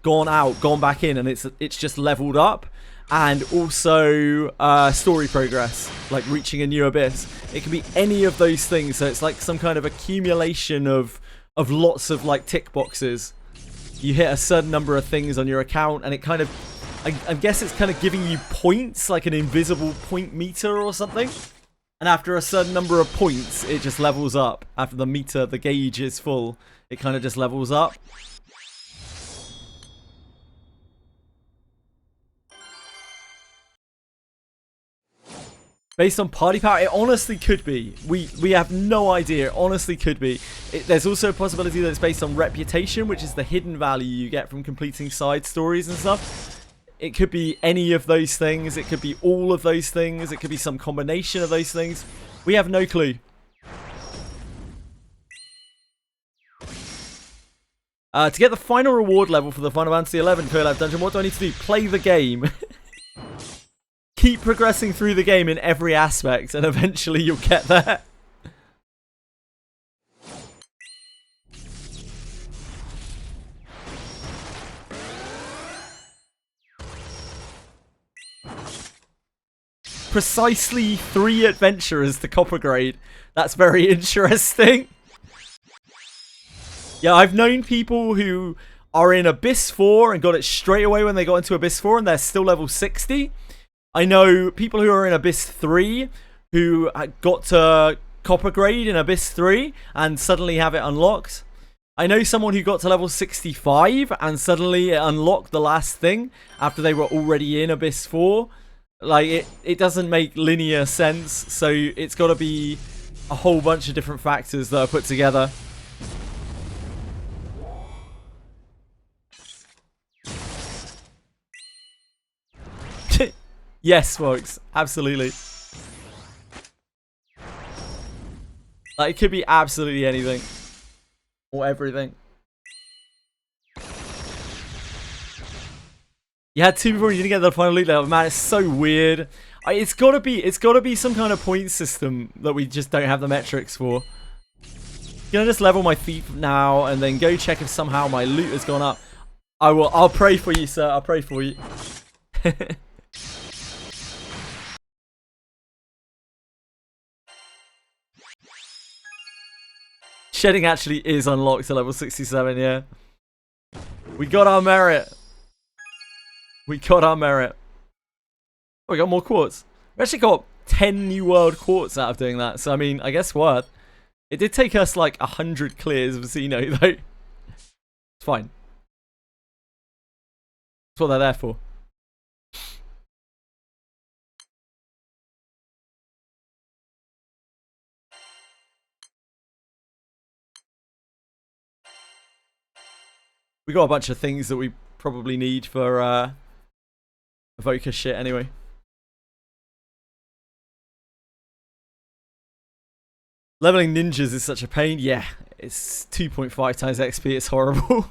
gone out, gone back in, and it's just leveled up. And also story progress, like reaching a new abyss. It can be any of those things. So it's like some kind of accumulation of lots of like tick boxes. You hit a certain number of things on your account, and it kind of, I guess it's kind of giving you points, like an invisible point meter or something. And after a certain number of points, it just levels up. After the meter, the gauge is full, it kind of just levels up. Based on party power, it honestly could be. We have no idea. It honestly could be. There's also a possibility that it's based on reputation, which is the hidden value you get from completing side stories and stuff. It could be any of those things. It could be all of those things. It could be some combination of those things. We have no clue. To get the final reward level for the Final Fantasy XI COLLAB dungeon, what do I need to do? Play the game. Keep progressing through the game in every aspect, and eventually you'll get there. Precisely 3 adventurers to copper grade. That's very interesting. Yeah, I've known people who are in Abyss 4 and got it straight away when they got into Abyss 4 and they're still level 60. I know people who are in Abyss 3 who got to copper grade in Abyss 3 and suddenly have it unlocked. I know someone who got to level 65 and suddenly it unlocked the last thing after they were already in Abyss 4. Like, it doesn't make linear sense, so it's got to be a whole bunch of different factors that are put together. Yes, folks, absolutely. Like, it could be absolutely anything. Or everything. You had 2 before you didn't get the final loot level. Man, it's so weird. It's gotta be some kind of point system that we just don't have the metrics for. I'm gonna just level my thief now and then go check if somehow my loot has gone up. I'll pray for you, sir. I'll pray for you. Shedding actually is unlocked to level 67, yeah. We got our merit. We got our merit. Oh, we got more quartz. We actually got 10 new world quartz out of doing that. So, I mean, I guess worth. It did take us like 100 clears of Xeno, though. It's fine. That's what they're there for. We got a bunch of things that we probably need for Evoker shit anyway. Leveling ninjas is such a pain. Yeah, it's 2.5 times XP. It's horrible.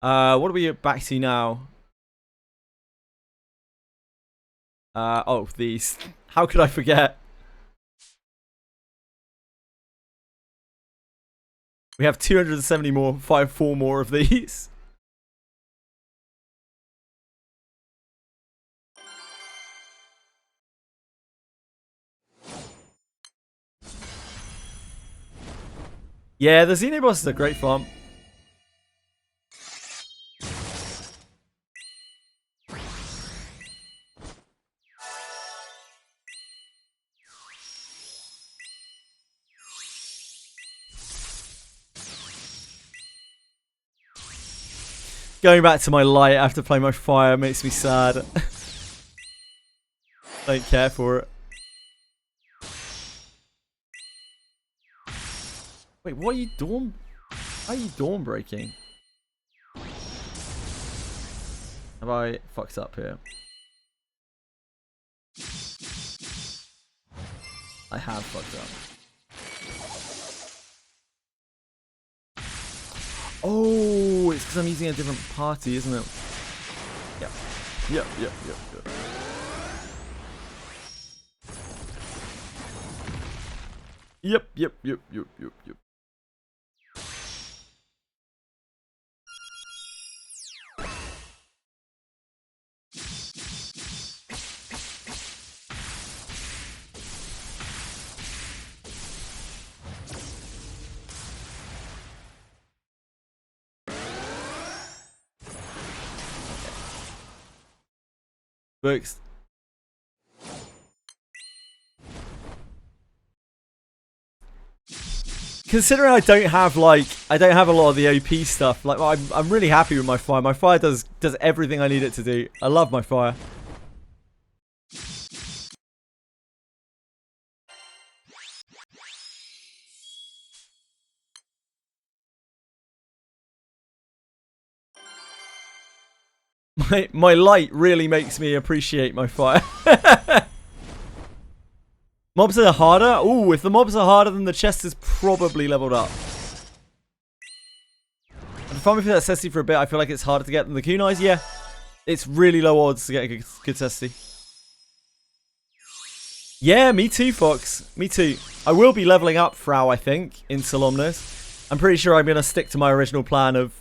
What are we back to now? Oh, these. How could I forget? We have 270 more, 4 more of these. Yeah, the Xenoboss is a great farm. Going back to my light after playing my fire makes me sad. Don't care for it. Wait, what are you dawn? How are you dawn breaking? Have I fucked up here? I have fucked up. Oh, it's because I'm using a different party, isn't it? Yep. Yep. Yep. Books. Considering I don't have a lot of the OP stuff, like I'm really happy with my fire. My fire does everything I need it to do. I love my fire. My light really makes me appreciate my fire. Mobs are harder? Ooh, if the mobs are harder, then the chest is probably leveled up. I've been for that Cesty for a bit. I feel like it's harder to get than the kunais. Yeah, it's really low odds to get a good Cesty. Yeah, me too, Fox. Me too. I will be leveling up Frau, I think, in Solemnus. I'm pretty sure I'm going to stick to my original plan of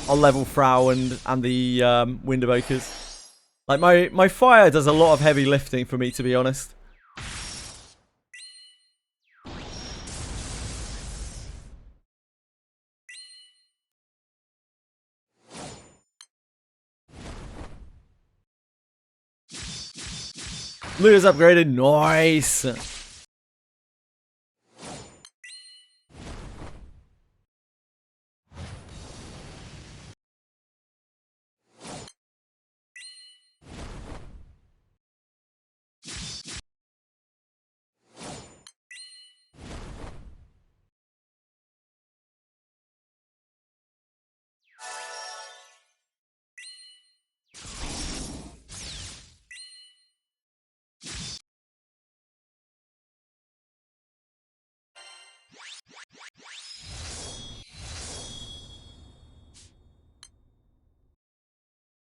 I'll level Frau and the Wind Evokers. Like, my fire does a lot of heavy lifting for me, to be honest. Luna's upgraded. Nice.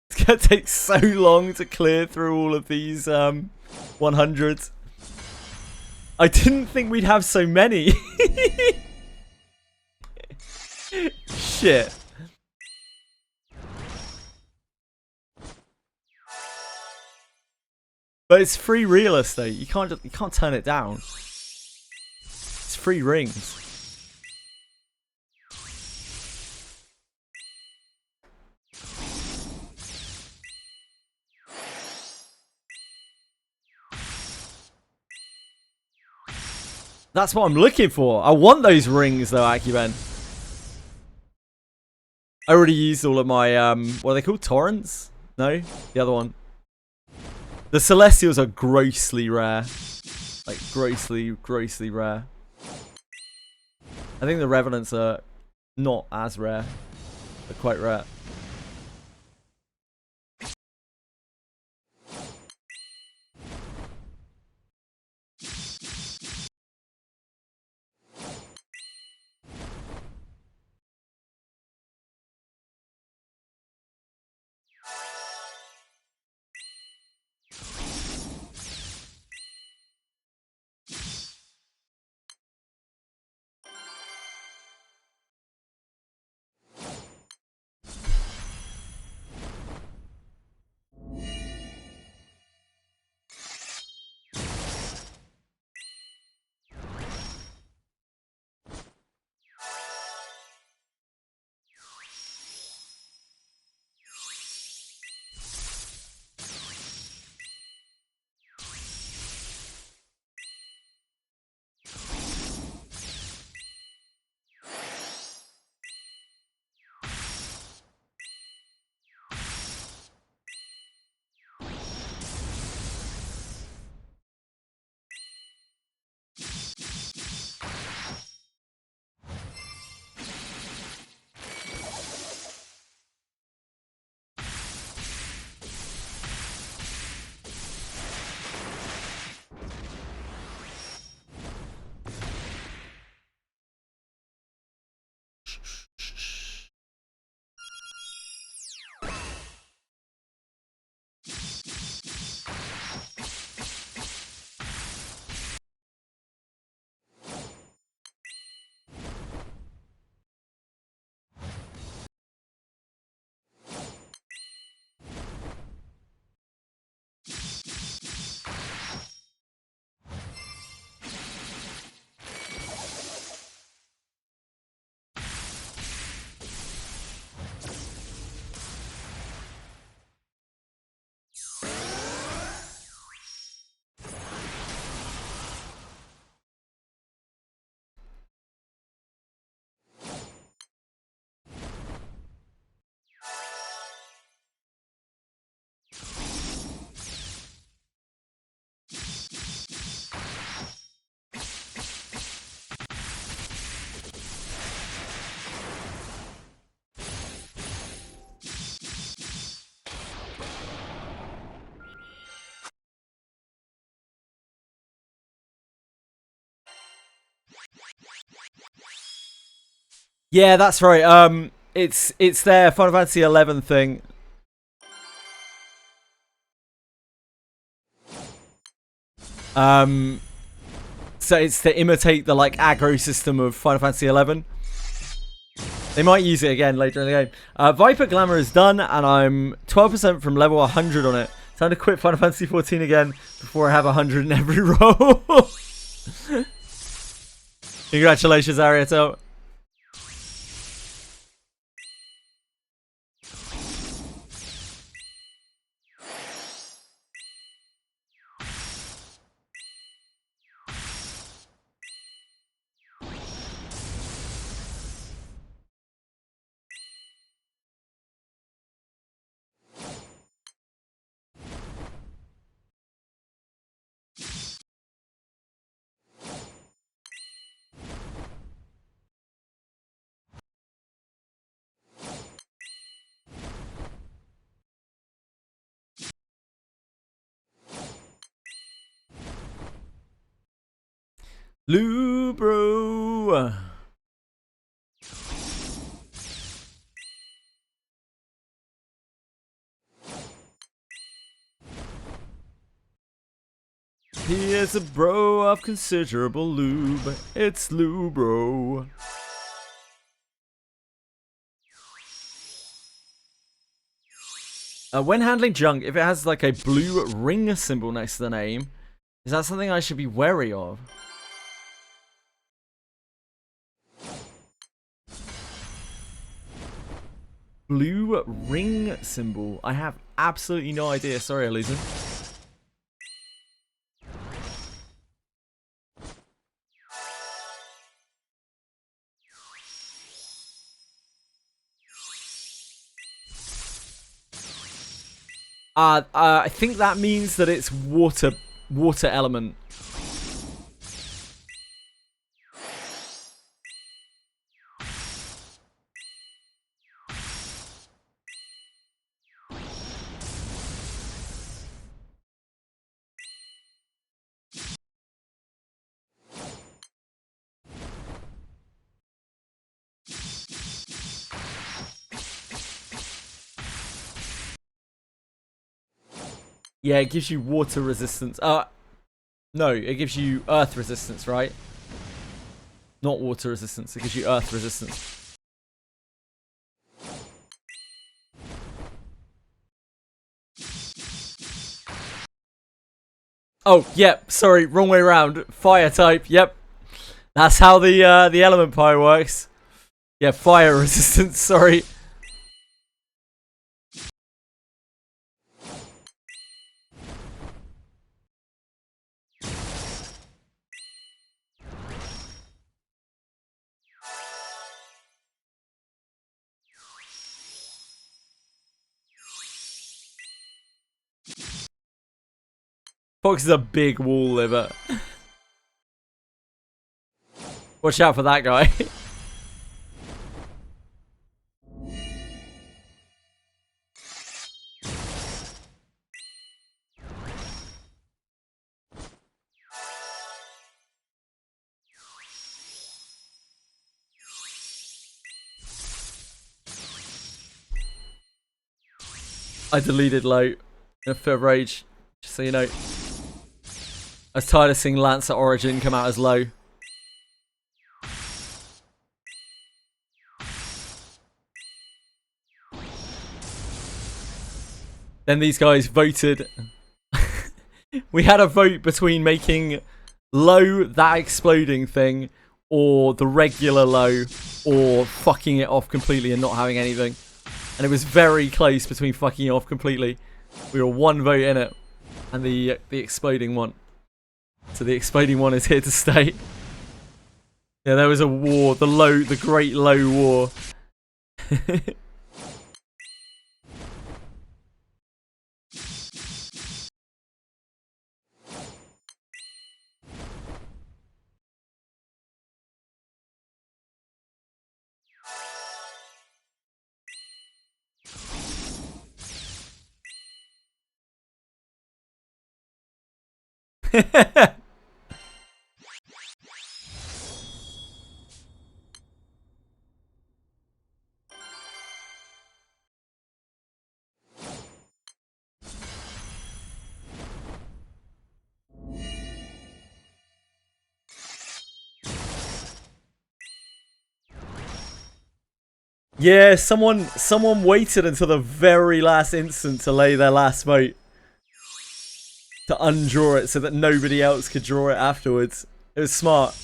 It's gonna take so long to clear through all of these 100s. I didn't think we'd have so many. Shit. But it's free real estate. You can't turn it down. It's free rings. That's what I'm looking for. I want those rings though, Akiben. I already used all of my what are they called? Torrents? No? The other one. The Celestials are grossly rare. Like grossly rare. I think the Revenants are not as rare. They're quite rare. Yeah, that's right. It's their Final Fantasy 11 thing. So it's to imitate the like aggro system of Final Fantasy 11. They might use it again later in the game. Viper Glamour is done, and I'm 12% from level 100 on it. Time to quit Final Fantasy 14 again before I have 100 in every roll. Congratulations, Ariato. Lubro. He is a bro of considerable lube. It's Lubro. When handling junk, if it has like a blue ring symbol next to the name, is that something I should be wary of? Blue ring symbol. I have absolutely no idea. Sorry, Elisa. I think that means that it's water element. Yeah, it gives you water resistance. No, it gives you earth resistance, right? Not water resistance. It gives you earth resistance. Oh, yep. Sorry, wrong way around. Fire type. Yep. That's how the element pie works. Yeah, fire resistance. Sorry. Fox is a big wall liver. Watch out for that guy. I deleted low in a fit of rage, just so you know. I was tired of seeing Lance at Origin come out as low. Then these guys voted. We had a vote between making low that exploding thing, or the regular low, or fucking it off completely and not having anything. And it was very close between fucking it off completely. We were one vote in it, and the exploding one. So the exploding one is here to stay. Yeah, there was a war, the great low war. Yeah, someone waited until the very last instant to lay their last vote. To undraw it so that nobody else could draw it afterwards. It was smart.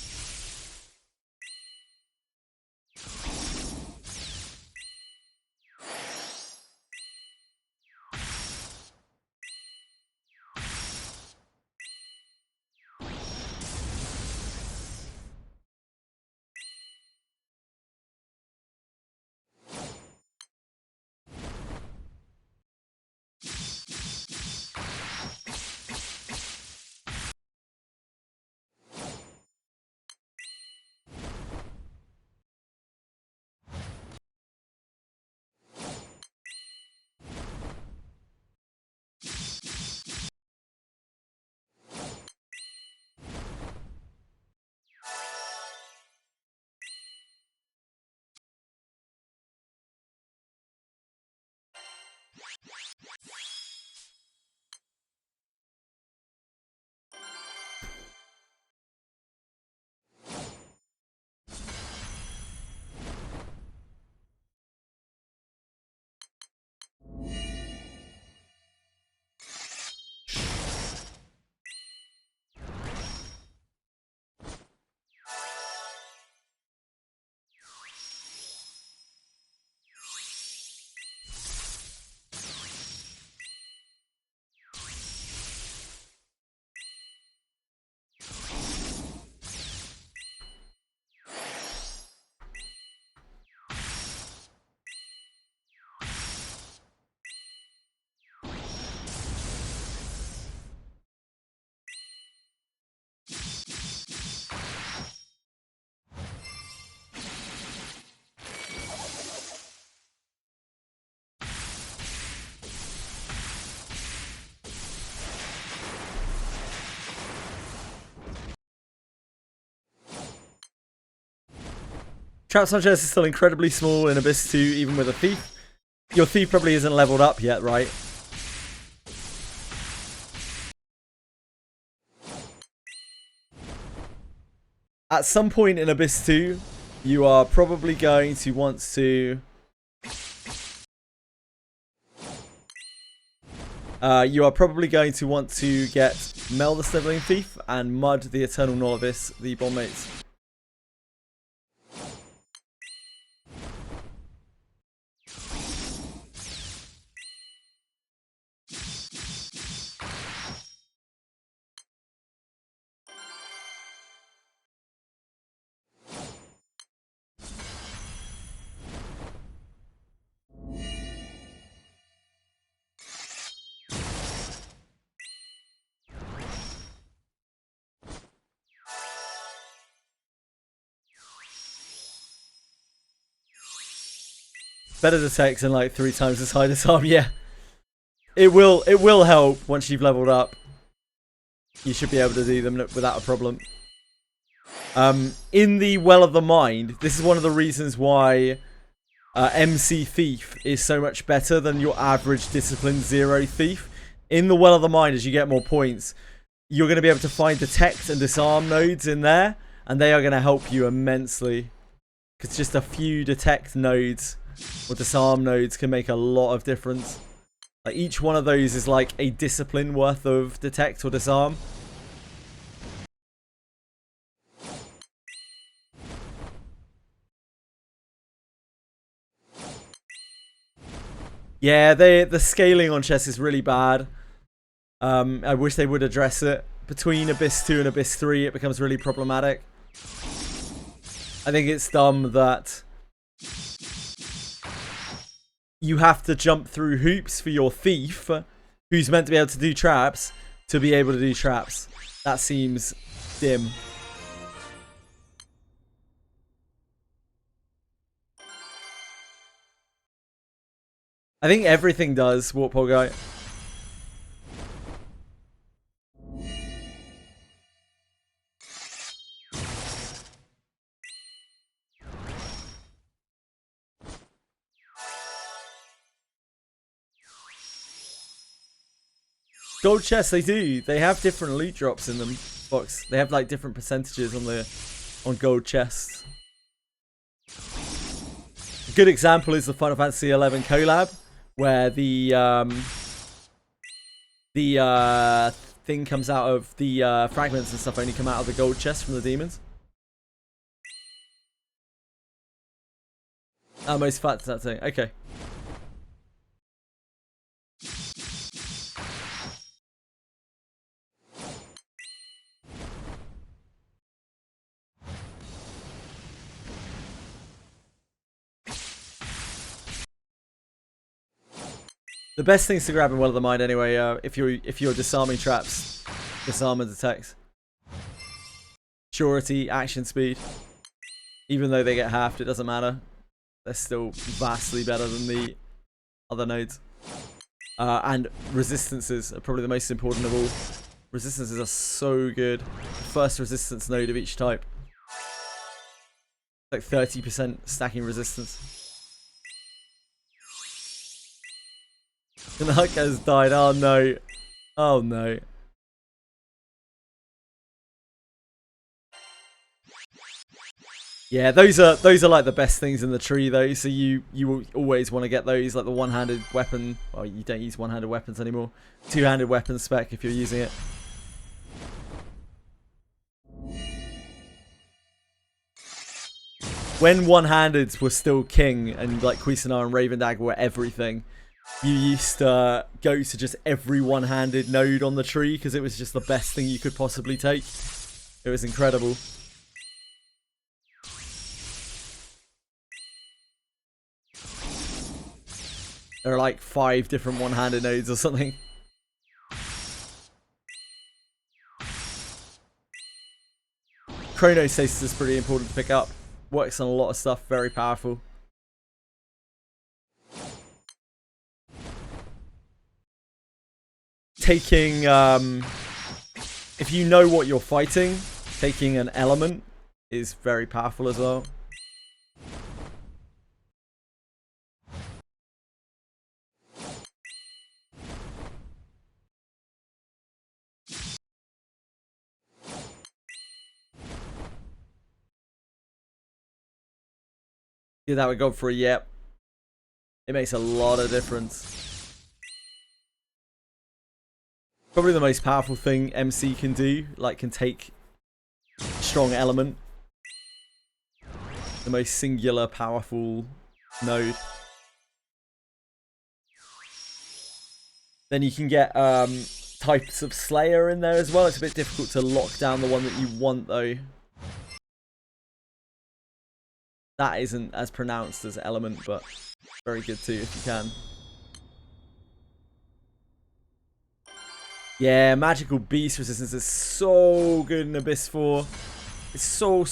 Traps on chest is still incredibly small in Abyss 2, even with a thief. Your thief probably isn't leveled up yet, right? At some point in Abyss 2, you are probably going to want to... you are probably going to want to get Mel the Sniveling Thief and Mud the Eternal Novice, the bomb mates. Better detect and like 3 times as high disarm, yeah. It will help once you've leveled up. You should be able to do them without a problem. In the Well of the Mind, this is one of the reasons why MC Thief is so much better than your average Discipline 0 Thief. In the Well of the Mind, as you get more points, you're going to be able to find detect and disarm nodes in there, and they are going to help you immensely. Because just a few detect nodes or disarm nodes can make a lot of difference. Like each one of those is like a discipline worth of detect or disarm. Yeah, the scaling on chess is really bad. I wish they would address it. Between Abyss 2 and Abyss 3, it becomes really problematic. I think it's dumb that you have to jump through hoops for your thief, who's meant to be able to do traps, to be able to do traps. That seems dim. I think everything does, Warthog Guy. Gold chests, they do. They have different loot drops in them, Fox. They have like different percentages on gold chests. good example is the Final Fantasy 11 collab, where the thing comes out of the fragments and stuff only come out of the gold chest from the demons. Oh, most fat that thing. Okay. The best things to grab in Well of the Mind anyway, if you're disarming traps, disarm and detect. Surety, action speed. Even though they get halved, it doesn't matter. They're still vastly better than the other nodes. And resistances are probably the most important of all. Resistances are so good. First resistance node of each type. Like 30% stacking resistance. And the Huck has died. Oh no. Oh no. Yeah, those are like the best things in the tree though. So you will always want to get those, like the one-handed weapon. Well, you don't use one-handed weapons anymore. Two-handed weapon spec if you're using it. When one-handeds were still king and like Cuisinart and Raven Dagger were everything, you used to go to just every one-handed node on the tree because it was just the best thing you could possibly take. It was incredible. There are like 5 different one-handed nodes or something. Chronostasis is pretty important to pick up. Works on a lot of stuff, very powerful. Taking, if you know what you're fighting, taking an element is very powerful as well. Yeah, that would go for a yep. It makes a lot of difference. Probably the most powerful thing MC can do, like can take strong element. The most singular powerful node. Then you can get types of Slayer in there as well. It's a bit difficult to lock down the one that you want though. That isn't as pronounced as element, but very good too if you can. Yeah, magical beast resistance is so good in Abyss 4. It's so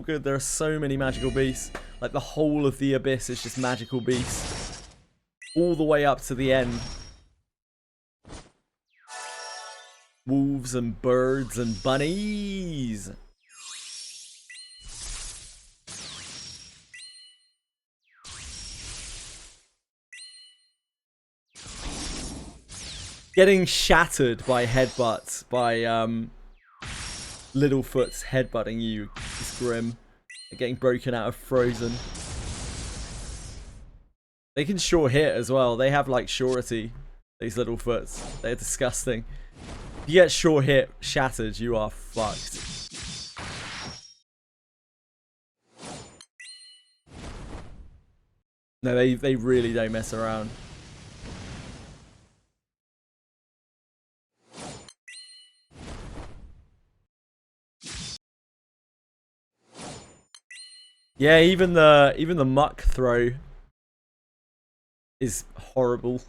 good. There are so many magical beasts. Like the whole of the Abyss is just magical beasts. All the way up to the end. Wolves and birds and bunnies. Getting shattered by headbutts, by Littlefoot's headbutting you is grim. They're getting broken out of Frozen. They can sure hit as well. They have like surety, these Littlefoots. They're disgusting. If you get sure hit, shattered, you are fucked. No, they really don't mess around. Yeah, even the muck throw is horrible.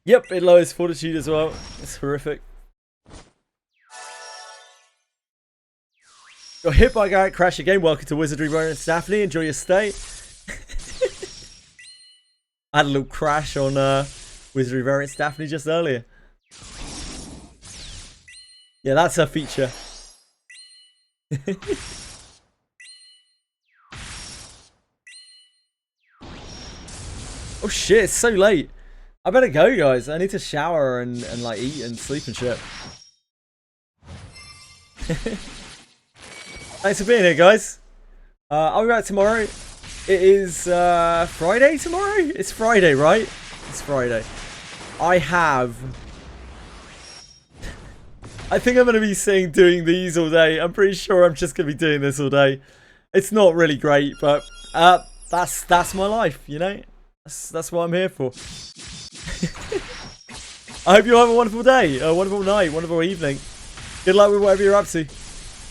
Yep, it lowers fortitude as well. It's horrific. Got hit by Garrett, crash again. Welcome to Wizardry, Ronan and Daphne. Enjoy your stay. I had a little crash on Wizardry variants Daphne just earlier. Yeah, that's her feature. Oh shit, it's so late. I better go, guys. I need to shower and like eat and sleep and shit. Thanks for being here, guys. I'll be back tomorrow. It is Friday tomorrow? It's Friday, right? It's Friday. I think I'm going to be doing these all day. I'm pretty sure I'm just going to be doing this all day. It's not really great, but that's my life, you know? That's what I'm here for. I hope you have a wonderful day, a wonderful night, wonderful evening. Good luck with whatever you're up to.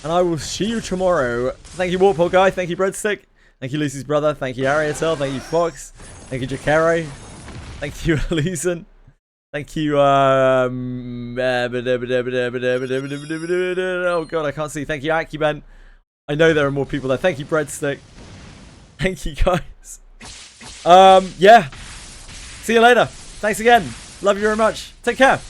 And I will see you tomorrow. Thank you, Warthog Guy. Thank you, Breadstick. Thank you, Lucy's brother. Thank you, Ariatel. Thank you, Fox. Thank you, Jacaro. Thank you, Elyson. Thank you, oh god, I can't see. Thank you, Akiben. I know there are more people there. Thank you, Breadstick. Thank you, guys. Yeah. See you later. Thanks again. Love you very much. Take care.